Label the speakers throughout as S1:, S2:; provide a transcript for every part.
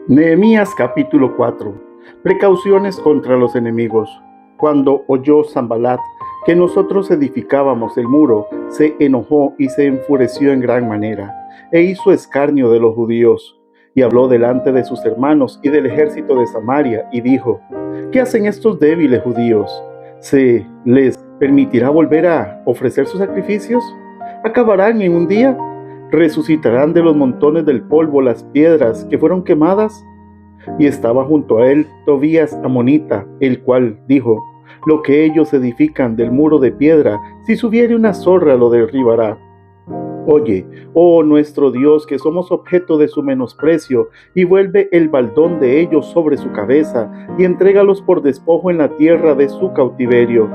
S1: Nehemías capítulo 4. Precauciones contra los enemigos. Cuando oyó Sanbalat que nosotros edificábamos el muro, se enojó y se enfureció en gran manera, e hizo escarnio de los judíos, y habló delante de sus hermanos y del ejército de Samaria, y dijo: ¿Qué hacen estos débiles judíos? ¿Se les permitirá volver a ofrecer sus sacrificios? ¿Acabarán en un día? ¿Resucitarán de los montones del polvo las piedras que fueron quemadas? Y estaba junto a él Tobías amonita, el cual dijo: lo que ellos edifican del muro de piedra, si subiere una zorra lo derribará. Oye, oh nuestro Dios, que somos objeto de su menosprecio, y vuelve el baldón de ellos sobre su cabeza, y entrégalos por despojo en la tierra de su cautiverio.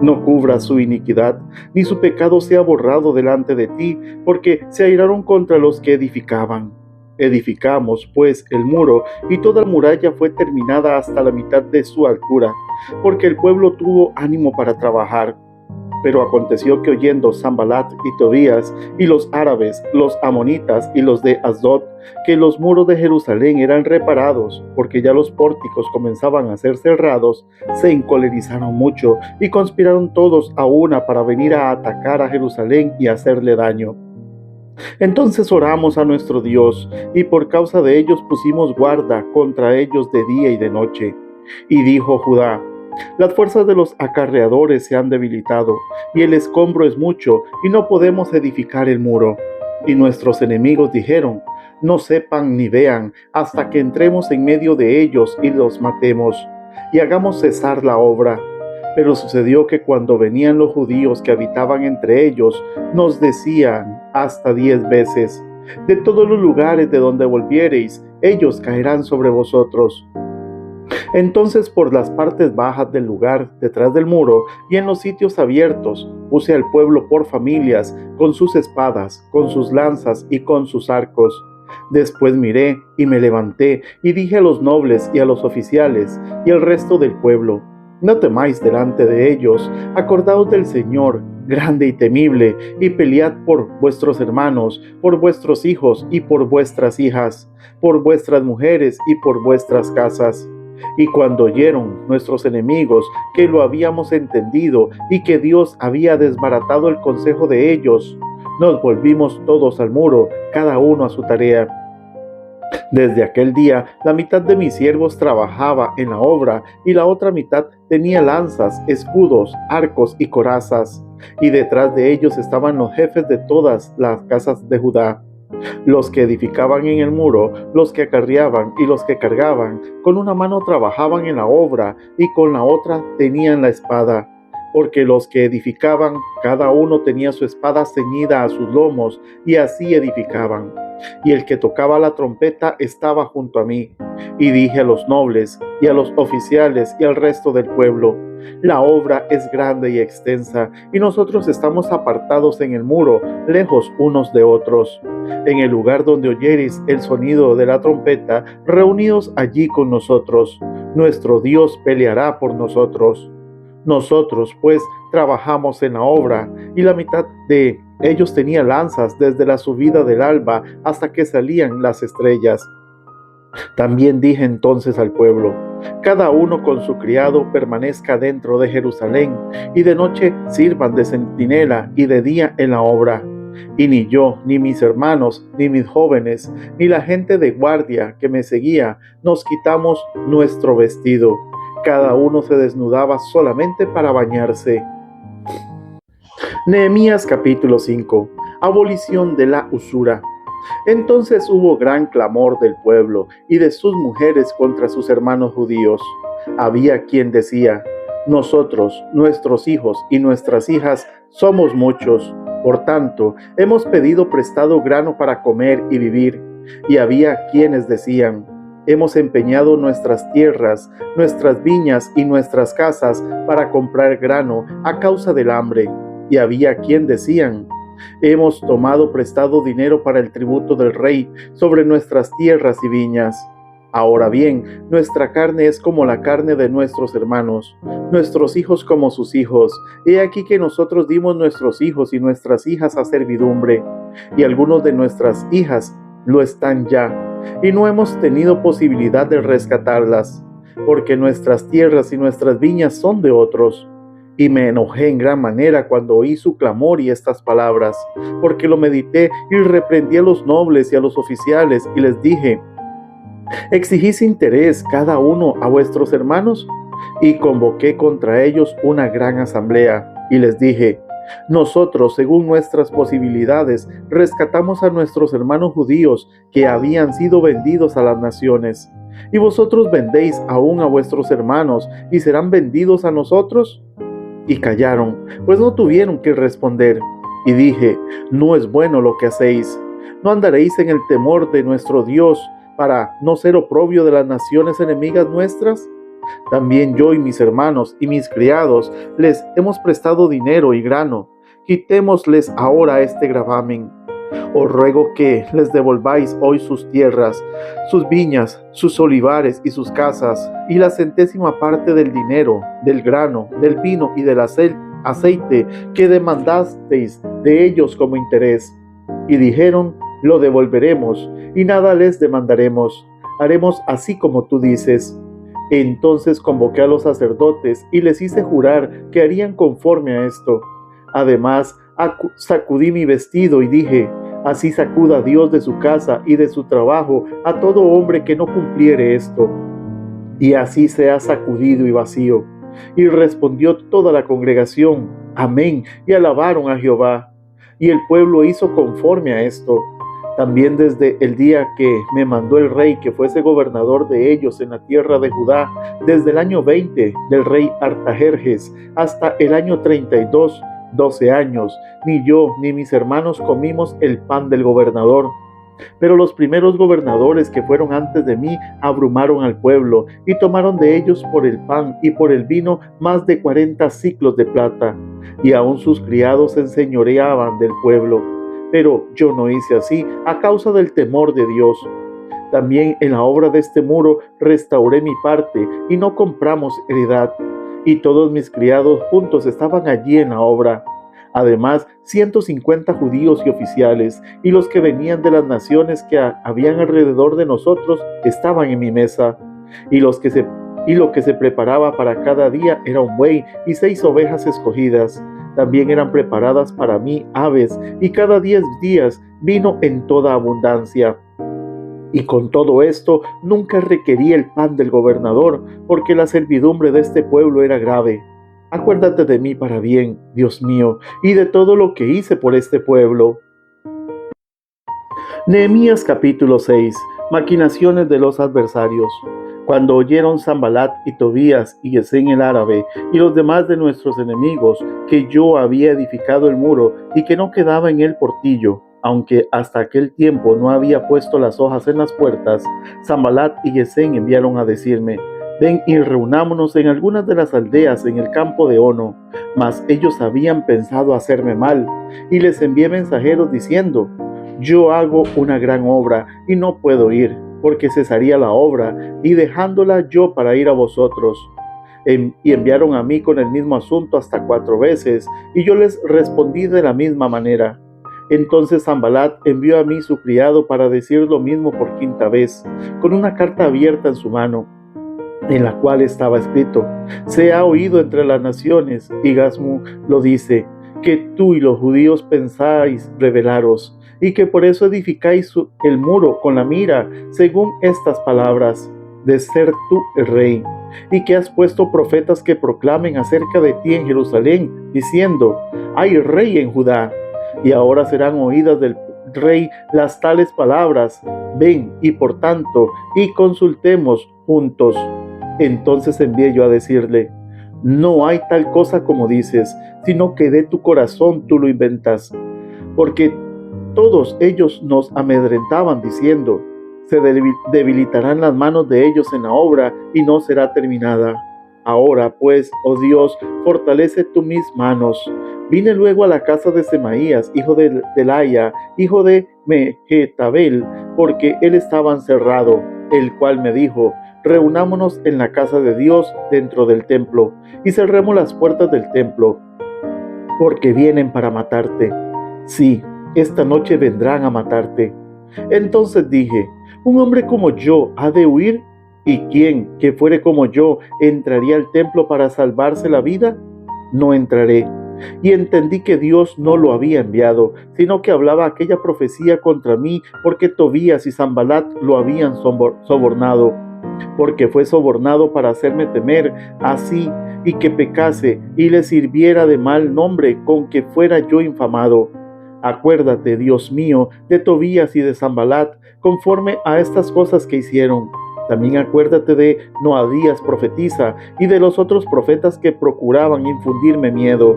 S1: No cubra su iniquidad, ni su pecado sea borrado delante de ti, porque se airaron contra los que edificaban. Edificamos, pues, el muro, y toda la muralla fue terminada hasta la mitad de su altura, porque el pueblo tuvo ánimo para trabajar. Pero aconteció que oyendo Sanbalat y Tobías, y los árabes, los amonitas y los de Asdod, que los muros de Jerusalén eran reparados, porque ya los pórticos comenzaban a ser cerrados, se encolerizaron mucho, y conspiraron todos a una para venir a atacar a Jerusalén y hacerle daño. Entonces oramos a nuestro Dios, y por causa de ellos pusimos guarda contra ellos de día y de noche. Y dijo Judá: las fuerzas de los acarreadores se han debilitado, y el escombro es mucho, y no podemos edificar el muro. Y nuestros enemigos dijeron: no sepan ni vean, hasta que entremos en medio de ellos y los matemos, y hagamos cesar la obra. Pero sucedió que cuando venían los judíos que habitaban entre ellos, nos decían hasta 10 veces: de todos los lugares de donde volviereis, ellos caerán sobre vosotros. Entonces por las partes bajas del lugar, detrás del muro, y en los sitios abiertos, puse al pueblo por familias, con sus espadas, con sus lanzas y con sus arcos. Después miré y me levanté, y dije a los nobles y a los oficiales, y al resto del pueblo: no temáis delante de ellos, acordaos del Señor, grande y temible, y pelead por vuestros hermanos, por vuestros hijos y por vuestras hijas, por vuestras mujeres y por vuestras casas. Y cuando oyeron nuestros enemigos que lo habíamos entendido y que Dios había desbaratado el consejo de ellos, nos volvimos todos al muro, cada uno a su tarea. Desde aquel día, la mitad de mis siervos trabajaba en la obra, y la otra mitad tenía lanzas, escudos, arcos y corazas, y detrás de ellos estaban los jefes de todas las casas de Judá, los que edificaban en el muro, los que acarreaban y los que cargaban. Con una mano trabajaban en la obra, y con la otra tenían la espada, porque los que edificaban, cada uno tenía su espada ceñida a sus lomos, y así edificaban. Y el que tocaba la trompeta estaba junto a mí. Y dije a los nobles, y a los oficiales, y al resto del pueblo: la obra es grande y extensa, y nosotros estamos apartados en el muro, lejos unos de otros. En el lugar donde oyereis el sonido de la trompeta, reunidos allí con nosotros. Nuestro Dios peleará por nosotros. Nosotros, pues, trabajamos en la obra, y la mitad de ellos tenía lanzas desde la subida del alba hasta que salían las estrellas. También dije entonces al pueblo: cada uno con su criado permanezca dentro de Jerusalén, y de noche sirvan de centinela y de día en la obra. Y ni yo, ni mis hermanos, ni mis jóvenes, ni la gente de guardia que me seguía, nos quitamos nuestro vestido. Cada uno se desnudaba solamente para bañarse. Nehemías capítulo 5. Abolición de la usura. Entonces hubo gran clamor del pueblo y de sus mujeres contra sus hermanos judíos. Había quien decía: nosotros, nuestros hijos y nuestras hijas somos muchos, por tanto, hemos pedido prestado grano para comer y vivir. Y había quienes decían: hemos empeñado nuestras tierras, nuestras viñas y nuestras casas para comprar grano a causa del hambre. Y había quien decían: hemos tomado prestado dinero para el tributo del rey sobre nuestras tierras y viñas. Ahora bien, nuestra carne es como la carne de nuestros hermanos, nuestros hijos como sus hijos. He aquí que nosotros dimos nuestros hijos y nuestras hijas a servidumbre, y algunos de nuestras hijas lo están ya. y no hemos tenido posibilidad de rescatarlas, porque nuestras tierras y nuestras viñas son de otros. Y me enojé en gran manera cuando oí su clamor y estas palabras, porque lo medité y reprendí a los nobles y a los oficiales y les dije: ¿exigís interés cada uno a vuestros hermanos? Y convoqué contra ellos una gran asamblea y les dije: nosotros, según nuestras posibilidades, rescatamos a nuestros hermanos judíos que habían sido vendidos a las naciones. ¿Y vosotros vendéis aún a vuestros hermanos y serán vendidos a nosotros? Y callaron, pues no tuvieron que responder. Y dije: no es bueno lo que hacéis. No andaréis en el temor de nuestro Dios para no ser oprobio de las naciones enemigas nuestras. También yo y mis hermanos y mis criados les hemos prestado dinero y grano. Quitémosles ahora este gravamen. Os ruego que les devolváis hoy sus tierras, sus viñas, sus olivares y sus casas, y la centésima parte del dinero, del grano, del vino y del aceite que demandasteis de ellos como interés. Y dijeron: lo devolveremos, y nada les demandaremos. Haremos así como tú dices. Entonces convoqué a los sacerdotes y les hice jurar que harían conforme a esto. Además, sacudí mi vestido y dije: así sacuda Dios de su casa y de su trabajo a todo hombre que no cumpliere esto. Y así sea sacudido y vacío. Y respondió toda la congregación: amén, y alabaron a Jehová. Y el pueblo hizo conforme a esto. También desde el día que me mandó el rey que fuese gobernador de ellos en la tierra de Judá, desde el año 20 del rey Artajerjes hasta el año 32, 12 años, ni yo ni mis hermanos comimos el pan del gobernador. Pero los primeros gobernadores que fueron antes de mí abrumaron al pueblo y tomaron de ellos por el pan y por el vino más de 40 siclos de plata, y aún sus criados se enseñoreaban del pueblo. Pero yo no hice así a causa del temor de Dios. También en la obra de este muro restauré mi parte y no compramos heredad. Y todos mis criados juntos estaban allí en la obra. Además, 150 judíos y oficiales, y los que venían de las naciones que habían alrededor de nosotros estaban en mi mesa. Y lo que se preparaba para cada día era un buey y 6 ovejas escogidas. También eran preparadas para mí aves, y cada 10 días vino en toda abundancia. Y con todo esto nunca requerí el pan del gobernador, porque la servidumbre de este pueblo era grave. Acuérdate de mí para bien, Dios mío, y de todo lo que hice por este pueblo. Nehemías capítulo 6. Maquinaciones de los adversarios. Cuando oyeron Sanbalat y Tobías y Gesem el árabe y los demás de nuestros enemigos que yo había edificado el muro y que no quedaba en él portillo, aunque hasta aquel tiempo no había puesto las hojas en las puertas, Sanbalat y Gesem enviaron a decirme: ven y reunámonos en algunas de las aldeas en el campo de Ono. Mas ellos habían pensado hacerme mal, y les envié mensajeros diciendo: yo hago una gran obra y no puedo ir, porque cesaría la obra, y dejándola yo para ir a vosotros. Y enviaron a mí con el mismo asunto hasta 4 veces, y yo les respondí de la misma manera. Entonces Sanbalat envió a mí su criado para decir lo mismo por 5ª vez, con una carta abierta en su mano, en la cual estaba escrito: se ha oído entre las naciones, y Gasmu lo dice, que tú y los judíos pensáis rebelaros, y que por eso edificáis el muro con la mira, según estas palabras, de ser tú el rey, y que has puesto profetas que proclamen acerca de ti en Jerusalén, diciendo: hay rey en Judá. Y ahora serán oídas del rey las tales palabras: ven, y por tanto, y consultemos juntos. Entonces envié yo a decirle: no hay tal cosa como dices, sino que de tu corazón tú lo inventas. Porque todos ellos nos amedrentaban diciendo: se debilitarán las manos de ellos en la obra y no será terminada. Ahora pues, oh Dios, fortalece tú mis manos. Vine luego a la casa de Semaías, hijo de Delaya, hijo de Mehetabel, porque él estaba encerrado, el cual me dijo: reunámonos en la casa de Dios dentro del templo, y cerremos las puertas del templo, porque vienen para matarte. Sí, esta noche vendrán a matarte. Entonces dije: ¿Un hombre como yo ha de huir? ¿Y quién, que fuere como yo, entraría al templo para salvarse la vida? No entraré. Y entendí que Dios no lo había enviado, sino que hablaba aquella profecía contra mí, porque Tobías y Sanbalat lo habían sobornado, porque fue sobornado para hacerme temer, así y que pecase y le sirviera de mal nombre con que fuera yo infamado. Acuérdate, Dios mío, de Tobías y de Sanbalat, conforme a estas cosas que hicieron. También acuérdate de Noadías profetisa y de los otros profetas que procuraban infundirme miedo.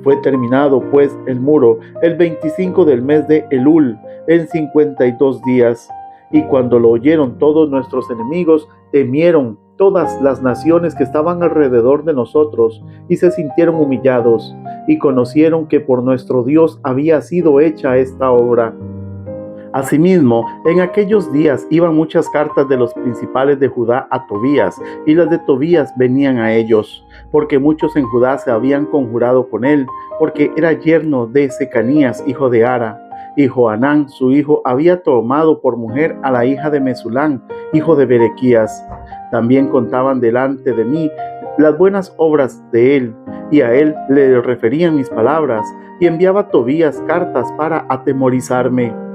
S1: Fue terminado, pues, el muro el 25 del mes de Elul, en 52 días. Y cuando lo oyeron todos nuestros enemigos, temieron todas las naciones que estaban alrededor de nosotros, y se sintieron humillados, y conocieron que por nuestro Dios había sido hecha esta obra. Asimismo, en aquellos días iban muchas cartas de los principales de Judá a Tobías, y las de Tobías venían a ellos, porque muchos en Judá se habían conjurado con él, porque era yerno de Secanías, hijo de Ara, y Johanán, su hijo, había tomado por mujer a la hija de Mesulán, hijo de Berequías. También contaban delante de mí las buenas obras de él, y a él le referían mis palabras, y enviaba a Tobías cartas para atemorizarme.